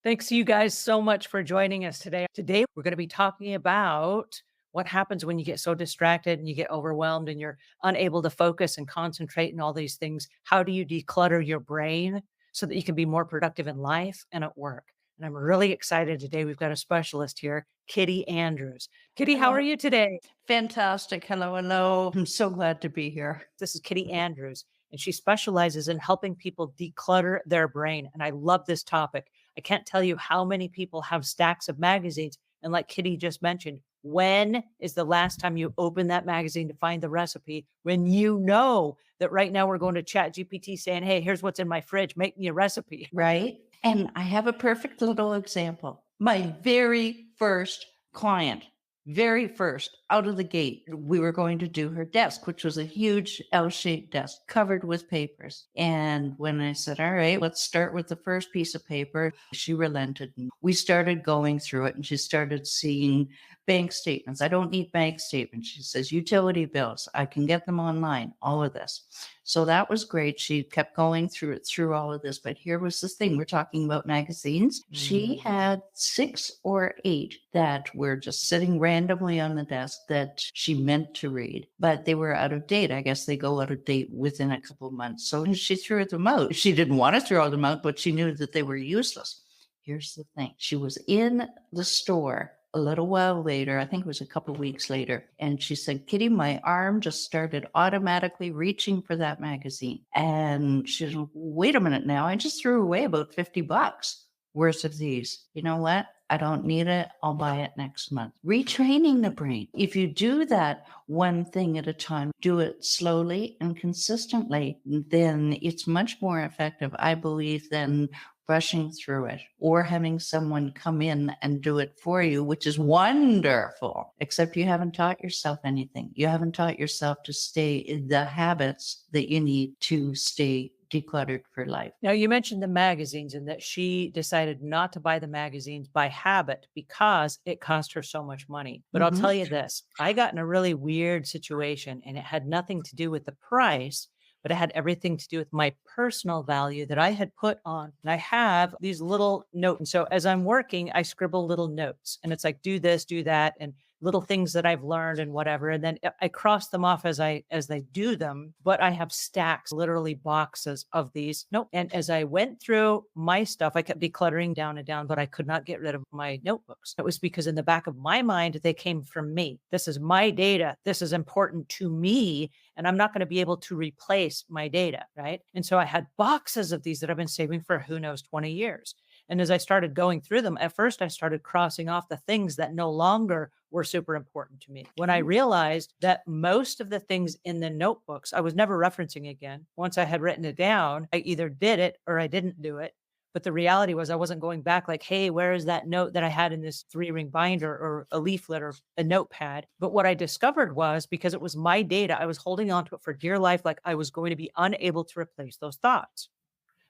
Thanks you guys so much for joining us today. Today, we're going to be talking about what happens when you get so distracted and you get overwhelmed and you're unable to focus and concentrate and all these things. How do you declutter your brain so that you can be more productive in life and at work? And I'm really excited today. We've got a specialist here, Kitty Andrews. Kitty, how are Hello. you today? Fantastic. Hello, hello. I'm so glad to be here. This is Kitty Andrews, and she specializes in helping people declutter their brain. And I love this topic. I can't tell you how many people have stacks of magazines. And like Kitty just mentioned, when is the last time you opened that magazine to find the recipe when you know that right now we're going to Chat GPT saying, hey, here's what's in my fridge, make me a recipe? Right? And I have a perfect little example. My very first client, very first out of the gate, we were going to do her desk, which was a huge L-shaped desk covered with papers. And when I said, all right, let's start with the first piece of paper, she relented. And we started going through it and she started seeing bank statements. I don't need bank statements. She says, utility bills, I can get them online, all of this. So that was great. She kept going through all of this. But here was the thing. We're talking about magazines. She Mm. had 6 or 8 that were just sitting randomly on the desk that she meant to read, but they were out of date. I guess they go out of date within a couple of months. So she threw them out. She didn't want to throw them out, but she knew that they were useless. Here's the thing. She was in the store a little while later, I think it was a couple of weeks later, and she said, Kitty, my arm just started automatically reaching for that magazine. And she said, wait a minute now, I just threw away about $50 worth of these. You know what? I don't need it. I'll buy it next month. Retraining the brain. If you do that one thing at a time, do it slowly and consistently, then it's much more effective, I believe, than rushing through it or having someone come in and do it for you, which is wonderful, except you haven't taught yourself anything. You haven't taught yourself to stay in the habits that you need to stay decluttered for life. Now, you mentioned the magazines and that she decided not to buy the magazines by habit because it cost her so much money. But I'll Mhm. tell you this, I got in a really weird situation and it had nothing to do with the price, but it had everything to do with my personal value that I had put on. And I have these little notes. And so as I'm working, I scribble little notes and it's like, do this, do that. And little things that I've learned and whatever. And then I cross them off as they do them, but I have stacks, literally boxes of these. Nope. And as I went through my stuff, I kept decluttering down and down, but I could not get rid of my notebooks. It was because in the back of my mind, they came from me. This is my data. This is important to me. And I'm not going to be able to replace my data. Right. And so I had boxes of these that I've been saving for who knows, 20 years. And as I started going through them, at first I started crossing off the things that no longer were super important to me. When I realized that most of the things in the notebooks, I was never referencing again. Once I had written it down, I either did it or I didn't do it. But the reality was I wasn't going back like, hey, where is that note that I had in this 3-ring binder or a leaflet or a notepad? But what I discovered was because it was my data, I was holding on to it for dear life, like I was going to be unable to replace those thoughts.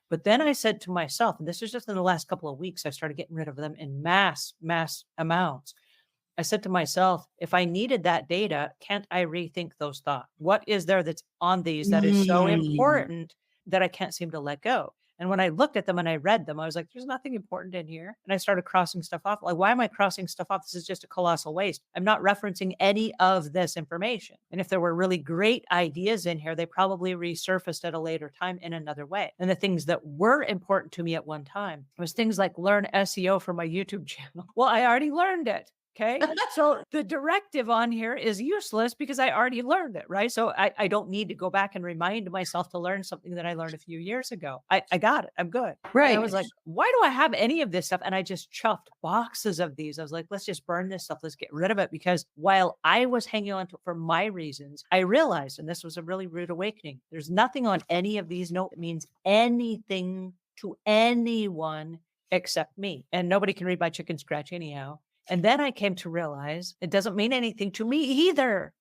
But then I said to myself, and this is just in the last couple of weeks, I started getting rid of them in mass amounts. I said to myself, if I needed that data, can't I rethink those thoughts? What is there that's on these that is so Mm. important that I can't seem to let go? And when I looked at them and I read them, I was like, there's nothing important in here. And I started crossing stuff off. Like, why am I crossing stuff off? This is just a colossal waste. I'm not referencing any of this information. And if there were really great ideas in here, they probably resurfaced at a later time in another way. And the things that were important to me at one time was things like learn SEO for my YouTube channel. Well, I already learned it. Okay. So the directive on here is useless because I already learned it, right? So I don't need to go back and remind myself to learn something that I learned a few years ago. I got it. I'm good. And I Right. was like, why do I have any of this stuff? And I just chuffed boxes of these. I was like, let's just burn this stuff. Let's get rid of it. Because while I was hanging on to it for my reasons, I realized, and this was a really rude awakening, there's nothing on any of these notes that means anything to anyone except me. And nobody can read my chicken scratch anyhow. And then I came to realize it doesn't mean anything to me either.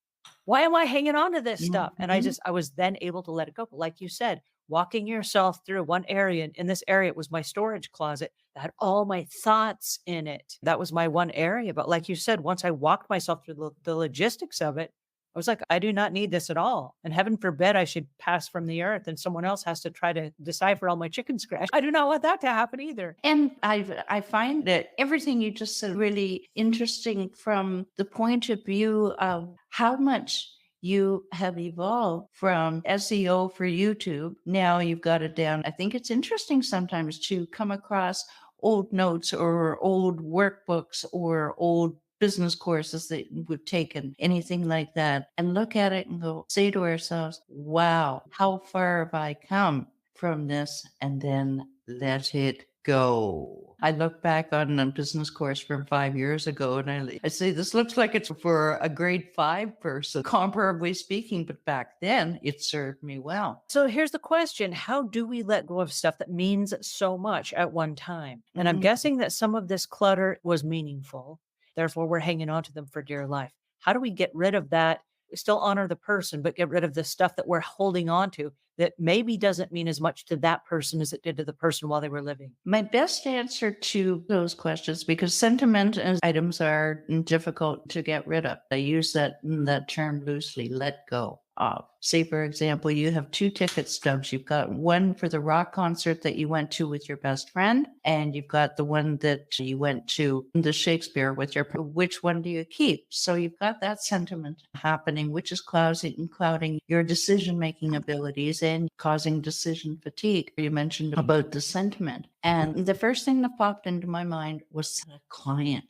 Why am I hanging on to this stuff? And Mhm. I was then able to let it go. But like you said, walking yourself through one area, and in this area, it was my storage closet that had all my thoughts in it. That was my one area. But like you said, once I walked myself through the logistics of it, I was like, I do not need this at all. And heaven forbid I should pass from the earth and someone else has to try to decipher all my chicken scratch. I do not want that to happen either. And I find that everything you just said really interesting from the point of view of how much you have evolved from SEO for YouTube. Now you've got it down. I think it's interesting sometimes to come across old notes or old workbooks or old business courses that we've taken, anything like that, and look at it and go, say to ourselves, wow, how far have I come from this? And then let it go. I look back on a business course from 5 years ago and I say, this looks like it's for a grade 5 person, comparably speaking, but back then it served me well. So here's the question. How do we let go of stuff that means so much at one time? And I'm Mhm. guessing that some of this clutter was meaningful. Therefore, we're hanging on to them for dear life. How do we get rid of that? Still honor the person, but get rid of the stuff that we're holding on to that maybe doesn't mean as much to that person as it did to the person while they were living. My best answer to those questions, because sentiment items are difficult to get rid of. I use that term loosely, let go of. Say, for example, you have 2 ticket stubs. You've got one for the rock concert that you went to with your best friend, and you've got the one that you went to the Shakespeare with your, which one do you keep? So you've got that sentiment happening, which is clouding your decision-making abilities and causing decision fatigue. You mentioned about the sentiment. And the first thing that popped into my mind was a client.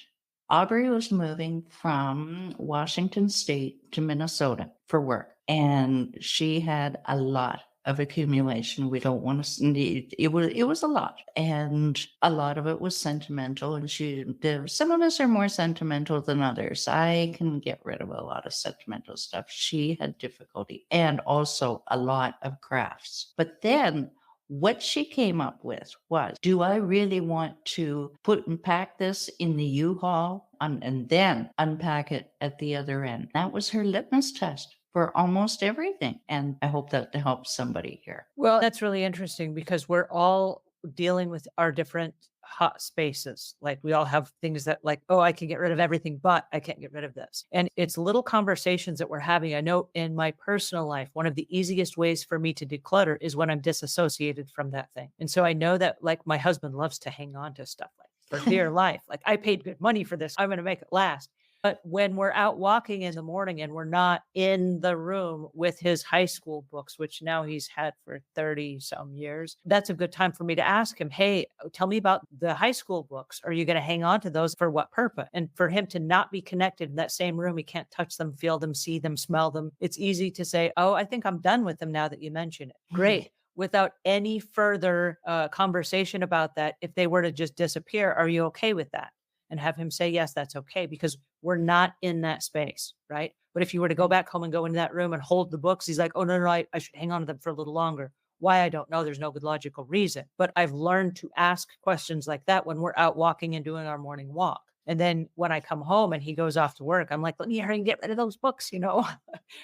Aubrey was moving from Washington State to Minnesota for work, and she had a lot of accumulation. We don't want to need it. Was a lot, and a lot of it was sentimental. And some of us are more sentimental than others. I can get rid of a lot of sentimental stuff. She had difficulty, and also a lot of crafts. But then what she came up with was, do I really want to put and pack this in the U-Haul and then unpack it at the other end? That was her litmus test for almost everything. And I hope that helps somebody here. Well, that's really interesting because we're all dealing with our different hot spaces. Like we all have things that like, oh, I can get rid of everything, but I can't get rid of this. And it's little conversations that we're having. I know in my personal life, one of the easiest ways for me to declutter is when I'm disassociated from that thing. And so I know that like my husband loves to hang on to stuff like for dear life. Like I paid good money for this. I'm going to make it last. But when we're out walking in the morning and we're not in the room with his high school books, which now he's had for 30 some years, that's a good time for me to ask him, hey, tell me about the high school books. Are you going to hang on to those for what purpose? And for him to not be connected in that same room, he can't touch them, feel them, see them, smell them. It's easy to say, oh, I think I'm done with them now that you mention it. Great. Without any further conversation about that, if they were to just disappear, are you okay with that? And have him say, yes, that's okay, because we're not in that space, right? But if you were to go back home and go into that room and hold the books, he's like, oh, no, I should hang on to them for a little longer. Why? I don't know. There's no good logical reason. But I've learned to ask questions like that when we're out walking and doing our morning walk. And then when I come home and he goes off to work, I'm like, let me hurry and get rid of those books,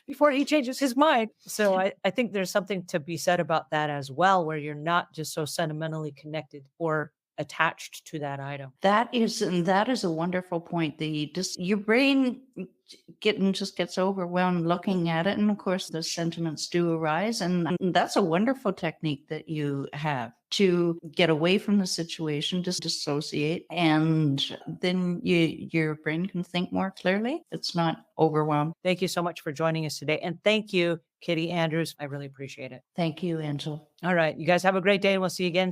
before he changes his mind. So I think there's something to be said about that as well, where you're not just so sentimentally connected or attached to that item. That is a wonderful point. Your brain just gets overwhelmed looking at it, and of course the sentiments do arise, and that's a wonderful technique that you have to get away from the situation, just dissociate, and then your brain can think more clearly. It's not overwhelmed. Thank you so much for joining us today, and thank you, Kitty Andrews. I really appreciate it. Thank you, Angela. All right, you guys have a great day, and we'll see you again.